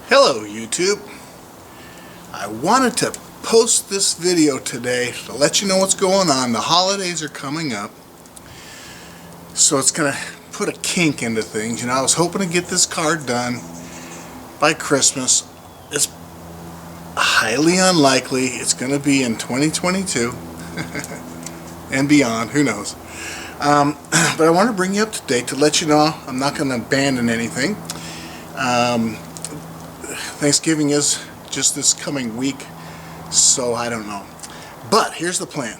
Hello YouTube. I wanted to post this video today to let you know what's going on. The holidays are coming up, so it's gonna put a kink into things. I was hoping to get this car done by Christmas. It's highly unlikely. It's gonna be in 2022 and beyond, who knows. But I want to bring you up to date to let you know I'm not going to abandon anything. Thanksgiving is just this coming week, so I don't know. But here's the plan.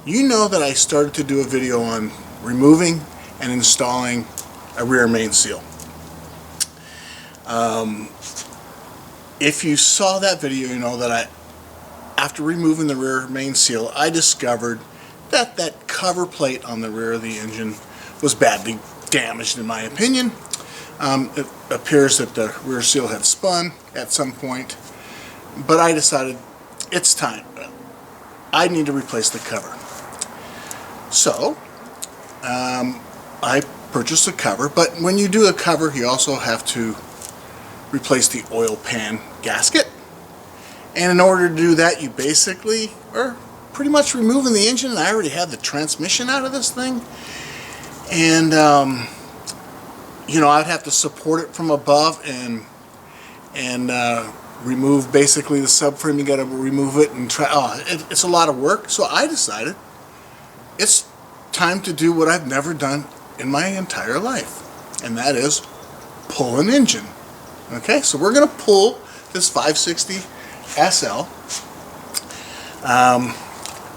You know that I started to do a video on removing and installing a rear main seal. If you saw that video, you know that after removing the rear main seal, I discovered that that cover plate on the rear of the engine was badly damaged, in my opinion. It appears that the rear seal had spun at some point, but I decided it's time. I need to replace the cover. So I purchased a cover, but when you do a cover, you also have to replace the oil pan gasket. And in order to do that, you basically are pretty much removing the engine. And I already have the transmission out of this thing, and I'd have to support it from above and remove basically the subframe. You got to remove it and try. It's a lot of work. So I decided it's time to do what I've never done in my entire life, and that is pull an engine. Okay, so we're gonna pull this 560 SL.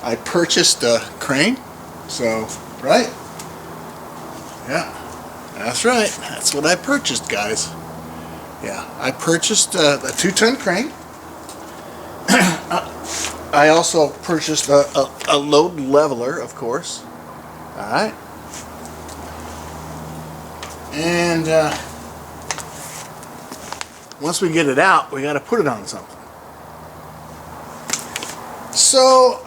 I purchased a crane, so right, yeah. That's right. That's what I purchased, guys. Yeah, I purchased a 2-ton crane. I also purchased a load leveler, of course. Alright. And once we get it out, we got to put it on something. So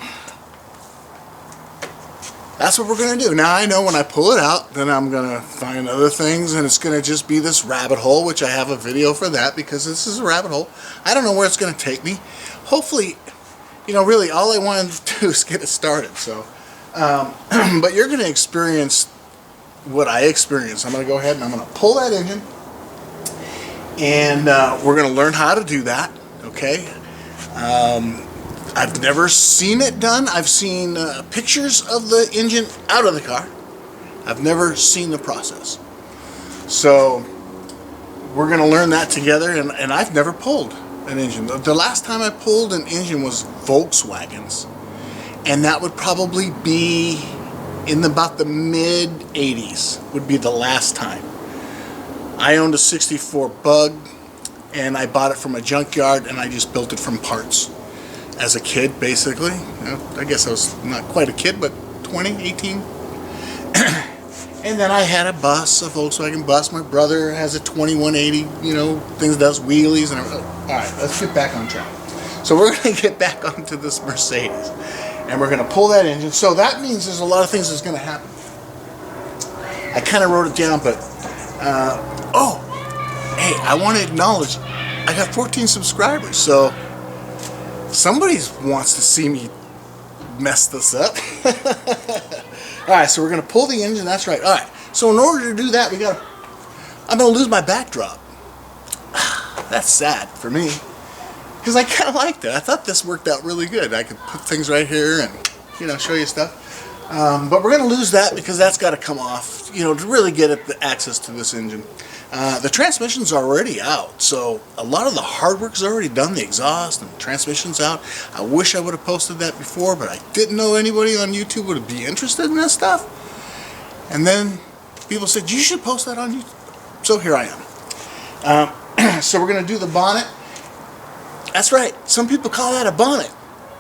that's what we're going to do. Now I know when I pull it out, then I'm going to find other things, and it's going to just be this rabbit hole, which I have a video for that, because this is a rabbit hole. I don't know where it's going to take me. Hopefully, really all I wanted to do is get it started. So, but you're going to experience what I experienced. I'm going to go ahead and I'm going to pull that engine, and we're going to learn how to do that. Okay. I've never seen it done. I've seen pictures of the engine out of the car. I've never seen the process. So we're going to learn that together, and I've never pulled an engine. The last time I pulled an engine was Volkswagen's, and that would probably be in about the mid-80s would be the last time. I owned a 64 Bug, and I bought it from a junkyard, and I just built it from parts. As a kid, basically. I guess I was not quite a kid, but 20, 18. And then I had a bus, a Volkswagen bus. My brother has a 2180, things does wheelies and everything. Alright, let's get back on track. So we're going to get back onto this Mercedes, and we're going to pull that engine. So that means there's a lot of things that's going to happen. I kind of wrote it down, but hey, I want to acknowledge I got 14 subscribers, so somebody wants to see me mess this up. Alright, so we're going to pull the engine. That's right. Alright, so in order to do that, I'm going to lose my backdrop. That's sad for me, because I kind of liked it. I thought this worked out really good. I could put things right here and, show you stuff. But we're going to lose that because that's got to come off, to really get at the access to this engine. The transmission's already out, so a lot of the hard work's already done. The exhaust and the transmission's out. I wish I would have posted that before, but I didn't know anybody on YouTube would be interested in this stuff. And then people said, you should post that on YouTube. So here I am. So we're going to do the bonnet. That's right. Some people call that a bonnet.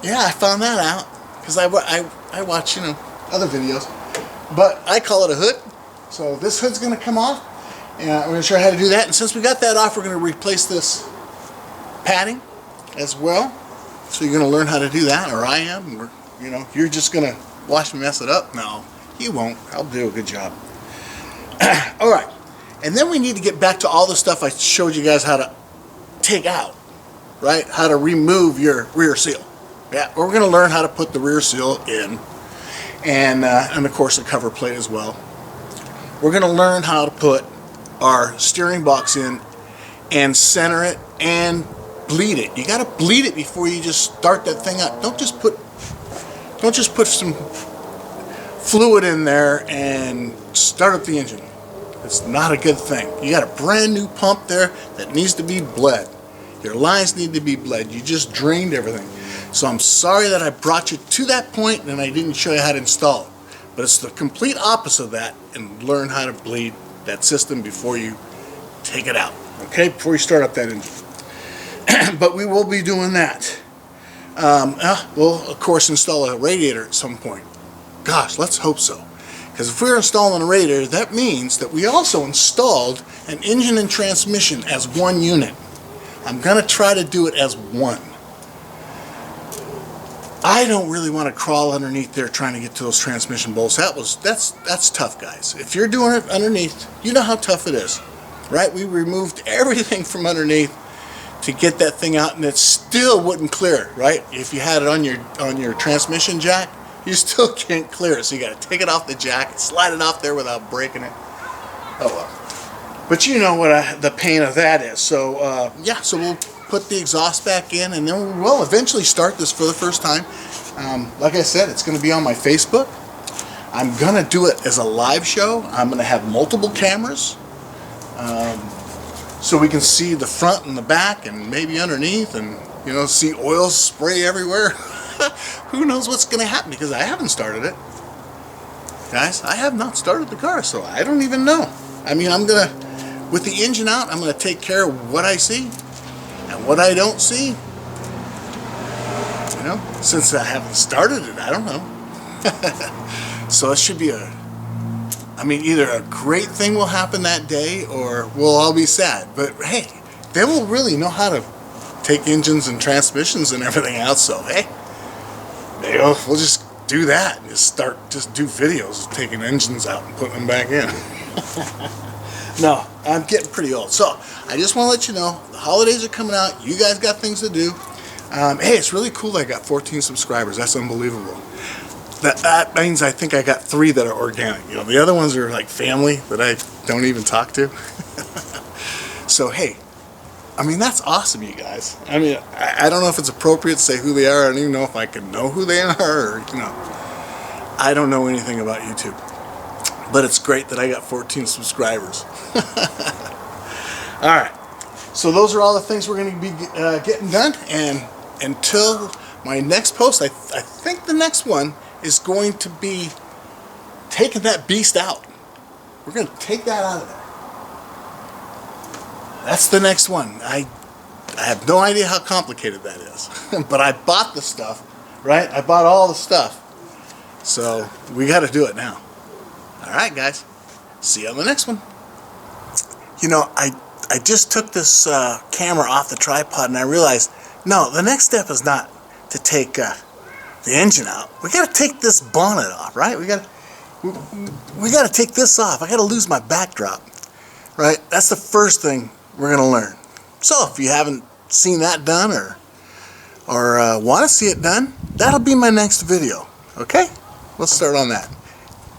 Yeah, I found that out because I watch, other videos. But I call it a hood. So this hood's going to come off. And we're going to show you how to do that. And since we got that off, we're going to replace this padding as well. So you're going to learn how to do that, or I am. Or, you're just going to watch me mess it up. No, you won't. I'll do a good job. Alright. And then we need to get back to all the stuff I showed you guys how to take out, right? How to remove your rear seal. Yeah, we're going to learn how to put the rear seal in, and of course the cover plate as well. We're going to learn how to put our steering box in and center it and bleed it. You got to bleed it before you just start that thing up. Don't just put some fluid in there and start up the engine. It's not a good thing. You got a brand new pump there that needs to be bled. Your lines need to be bled. You just drained everything. So I'm sorry that I brought you to that point and I didn't show you how to install it. But it's the complete opposite of that, and learn how to bleed that system before you take it out. Okay, before you start up that engine. But we will be doing that. We'll of course install a radiator at some point. Gosh, let's hope so. Because if we're installing a radiator, that means that we also installed an engine and transmission as one unit. I'm going to try to do it as one. I don't really want to crawl underneath there trying to get to those transmission bolts. That's tough, guys. If you're doing it underneath, you know how tough it is, right? We removed everything from underneath to get that thing out, and it still wouldn't clear, right? If you had it on your transmission jack, you still can't clear it. So you got to take it off the jack and slide it off there without breaking it. Oh well. But you know what the pain of that is. So yeah, so we'll put the exhaust back in, and then we'll eventually start this for the first time. Like I said, it's going to be on my Facebook. I'm going to do it as a live show. I'm going to have multiple cameras, so we can see the front and the back and maybe underneath, and you know, see oil spray everywhere. Who knows what's going to happen, because I haven't started it. Guys, I have not started the car, so I don't even know. I mean, I'm going to, with the engine out, I'm going to take care of what I see. And what I don't see, you know, since I haven't started it, I don't know. So it should be either a great thing will happen that day, or we'll all be sad. But hey, they will really know how to take engines and transmissions and everything out. So hey, we'll just do that and just do videos of taking engines out and putting them back in. No, I'm getting pretty old. So I just want to let you know, the holidays are coming out. You guys got things to do. Hey, it's really cool that I got 14 subscribers. That's unbelievable. That means I think I got 3 that are organic. You know, the other ones are like family that I don't even talk to. So hey, I mean, that's awesome, you guys. I mean, I don't know if it's appropriate to say who they are. I don't even know if I can know who they are, or, you know, I don't know anything about YouTube. But it's great that I got 14 subscribers. Alright, so those are all the things we're going to be getting done. And until my next post, I think the next one is going to be taking that beast out. We're going to take that out of there. That's the next one. I have no idea how complicated that is. But I bought the stuff, right? I bought all the stuff. So we got to do it now. Alright guys, see you on the next one. You know, I just took this camera off the tripod, and I realized, no, the next step is not to take the engine out. We got to take this bonnet off, right? We got to take this off. I got to lose my backdrop, right? That's the first thing we're going to learn. So if you haven't seen that done, or want to see it done, that'll be my next video. Okay? Let's start on that.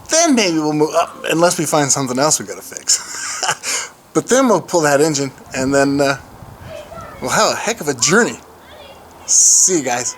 Then maybe we'll move up, unless we find something else we got to fix. But then we'll pull that engine, and then we'll have a heck of a journey. See you guys.